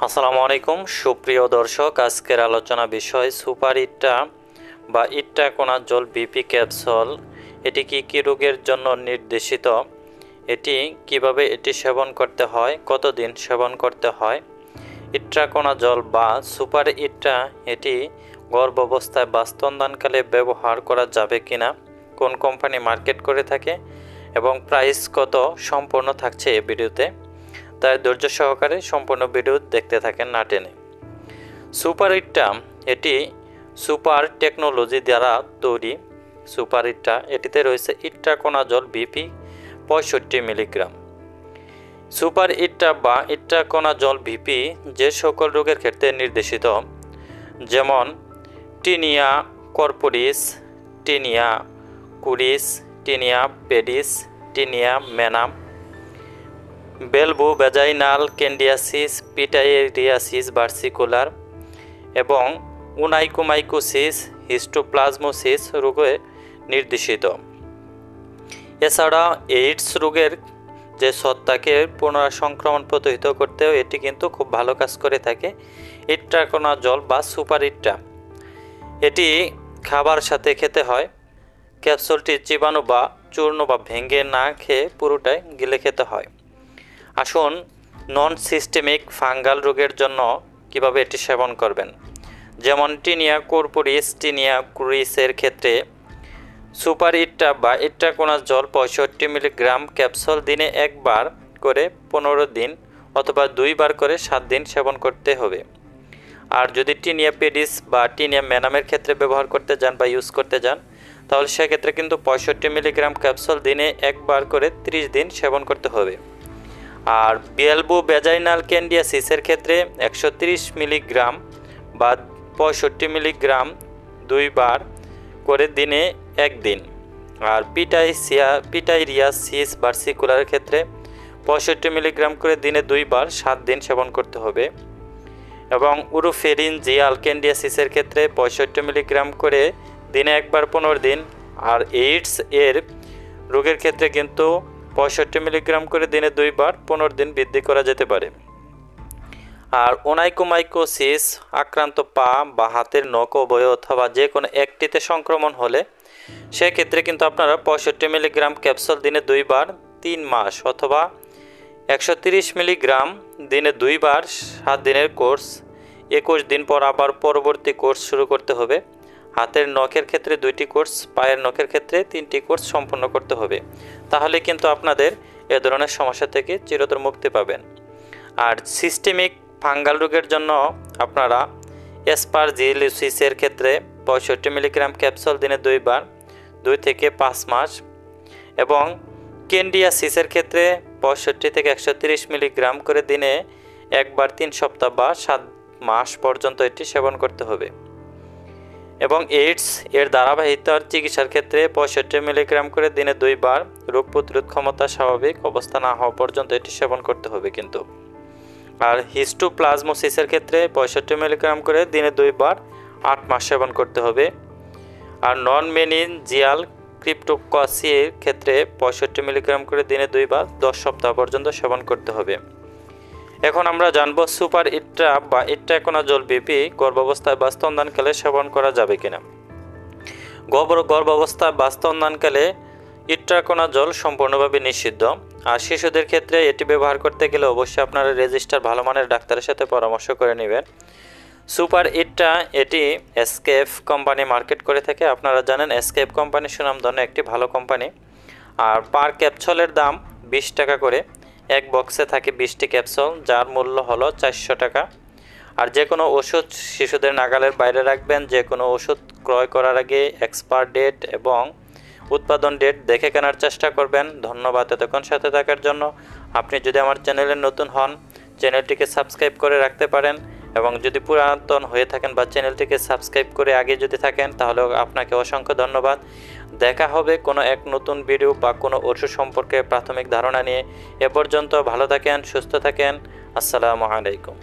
আসসালামু আলাইকুম সুপ্রিয় দর্শক, আজকের আলোচনা বিষয় সুপার ইট্টা বা ইট্টাকোনা জল বিপি ক্যাপসুল। এটি কি রোগের জন্য নির্দেশিত, এটি কিভাবে এটি সেবন করতে হয়, কতদিন সেবন করতে হয়। ইট্টাকোনা জল বা সুপার ইট্টা এটি গর্ভাবস্থায় বা স্তন্যদানকালে ব্যবহার করা যাবে কিনা, কোন কোম্পানি মার্কেট করে থাকে এবং প্রাইস কত, সম্পূর্ণ থাকছে এই ভিডিওতে। তাই ধৈর্য সহকারে সম্পূর্ণ ভিডিও দেখতে থাকেন না টেনে। সুপার ইট্টা এটি সুপার টেকনোলজি দ্বারা তৈরি। সুপার ইট্টা এটিতে রয়েছে ইট্টাকোনা জল বিপি 65 মিলিগ্রাম। সুপার ইট্টা বা ইট্টাকোনা জল ভিপি যে সকল রোগের ক্ষেত্রে নির্দেশিত, যেমন tinea corporis, tinea cruris, tinea pedis, tinea manuum, vulvovaginal candidiasis, pityriasis versicolor এবং উনাইকোমাইকোসিস, হিস্টোপ্লাজমোসিস রোগে নির্দেশিত। এছাড়া এইডস রোগের যে সত্তাকে পুনরায় সংক্রমণ প্রতিহত করতেও এটি কিন্তু খুব ভালো কাজ করে থাকে ইট্টাকোনা জল বা সুপার ইট্টা। এটি খাবার সাথে খেতে হয়। ক্যাপসুলটি চিবানো বা চূর্ণ বা ভেঙে না খেয়ে পুরোটাই গিলে খেতে হয়। আসুন নন সিস্টেমিক ফাঙ্গাল রোগের জন্য কিভাবে এটি সেবন করবেন। যেমন টিনিয়া কর্পোরিস, টিনিয়া ক্রুরিসের ক্ষেত্রে সুপার ইট্টা বা ইট্টাকোনা জল 65 মিলিগ্রাম ক্যাপসুল দিনে একবার করে 15 দিন অথবা 2 বার করে 7 দিন সেবন করতে হবে। আর যদি টিনিয়া পেডিস বা টিনিয়া ম্যানামের ক্ষেত্রে ব্যবহার করতে যান বা ইউজ করতে যান, তাহলে সেক্ষেত্রে কিন্তু 65 মিলিগ্রাম ক্যাপসুল দিনে একবার করে 30 দিন সেবন করতে হবে। আর বেলবু ভ্যাজাইনাল ক্যান্ডিয়াসিসের ক্ষেত্রে 130 মিলিগ্রাম বা 65 মিলিগ্রাম 2 বার করে দিনে 1 দিন। আর পিটাইরিয়াসিস ভার্সিকুলারের ক্ষেত্রে 65 মিলিগ্রাম করে দিনে 2 বার 7 দিন সেবন করতে হবে। এবং উরোফেরিনজিয়াল ক্যান্ডিয়াসিসের ক্ষেত্রে 65 মিলিগ্রাম করে দিনে একবার 15 দিন। আর এইডস এর রোগের ক্ষেত্রে কিন্তু 65 মিলিগ্রাম করে দিনে 2 বার 15 দিন বৃদ্ধি করা যেতে পারে। আর ওনাইকোমাইকোসিস আক্রান্ত পা বা হাতের নখ অবয়ব অথবা যে কোনো একটিতে সংক্রমণ হলে সেক্ষেত্রে কিন্তু আপনারা 65 মিলিগ্রাম ক্যাপসুল দিনে 2 বার 3 মাস অথবা 130 মিলিগ্রাম দিনে 2 বার 7 দিনের কোর্স 21 দিন পর আবার পরবর্তী কোর্স শুরু করতে হবে। হাতের নখের ক্ষেত্রে 2টি কোর্স, পায়ের নখের ক্ষেত্রে 3টি কোর্স সম্পন্ন করতে হবে। তাহলে কিন্তু আপনাদের এ ধরনের সমস্যা থেকে চিরতর মুক্তি পাবেন। আর সিস্টেমিক ফাঙ্গাল রোগের জন্য আপনারা অ্যাসপারজিলোসিসের ক্ষেত্রে 65 মিলিগ্রাম ক্যাপসুল দিনে 2 বার 2 থেকে 5 মাস এবং ক্যান্ডিয়াসিসের ক্ষেত্রে 65 থেকে 130 মিলিগ্রাম করে দিনে একবার 3 সপ্তাহ বা 7 মাস পর্যন্ত এটি সেবন করতে হবে। এবং এইডস এর ধারাবাহিকতার চিকিৎসার ক্ষেত্রে 65 মিলিগ্রাম করে দিনে 2 বার রোগ প্রতিরোধ ক্ষমতা স্বাভাবিক অবস্থা না হওয়া পর্যন্ত এটি সেবন করতে হবে কিন্তু। আর হিস্টোপ্লাজমোসিসের ক্ষেত্রে 65 মিলিগ্রাম করে দিনে 2 বার 8 মাস সেবন করতে হবে। আর নন মেনিনজিয়াল ক্রিপ্টোকসিসের ক্ষেত্রে 65 মিলিগ্রাম করে দিনে 2 বার 10 সপ্তাহ পর্যন্ত সেবন করতে হবে। এখন আমরা জানব সুপার ইট্টা বা ইট্টাকোনা জল বিপি গর্ভাবস্থায় বা স্তন্যদানকালে সেবন করা যাবে কিনা। গর্ভাবস্থায় বা স্তন্যদানকালে ইট্টাকোনা জল সম্পূর্ণভাবে নিষিদ্ধ। আর শিশুদের ক্ষেত্রে এটি ব্যবহার করতে গেলে অবশ্যই আপনারা রেজিস্টার ভালো মানের ডাক্তারের সাথে পরামর্শ করে নেবেন। সুপার ইট্টা এটি এসকেএফ কোম্পানি মার্কেট করে থাকে। আপনারা জানেন এসকেএফ কোম্পানি সুনামধন্য একটি ভালো কোম্পানি। আর পার ক্যাপসুলের দাম 20 টাকা করে। এক বক্সে থাকে 20টি ক্যাপসুল, যার মূল্য হলো 400 টাকা। আর যে কোনো ওষুধ শিশুদের নাগালের বাইরে রাখবেন। যে কোনো ওষুধ ক্রয় করার আগে এক্সপায়ার ডেট এবং উৎপাদন ডেট দেখে কেনার চেষ্টা করবেন। ধন্যবাদ এতক্ষণ সাথে থাকার জন্য। আপনি যদি আমার চ্যানেলে নতুন হন, চ্যানেলটিকে সাবস্ক্রাইব করে রাখতে পারেন এবং যদি পুরাতন হয়ে থাকেন বা চ্যানেলটিকে সাবস্ক্রাইব করে আগে যদি থাকেন তাহলে আপনাকে অসংখ্য ধন্যবাদ। দেখা হবে কোনো এক নতুন ভিডিও বা কোনো ওষুধ সম্পর্কে প্রাথমিক ধারণা নিয়ে। এ পর্যন্ত ভালো থাকেন, সুস্থ থাকেন। আসসালামু আলাইকুম।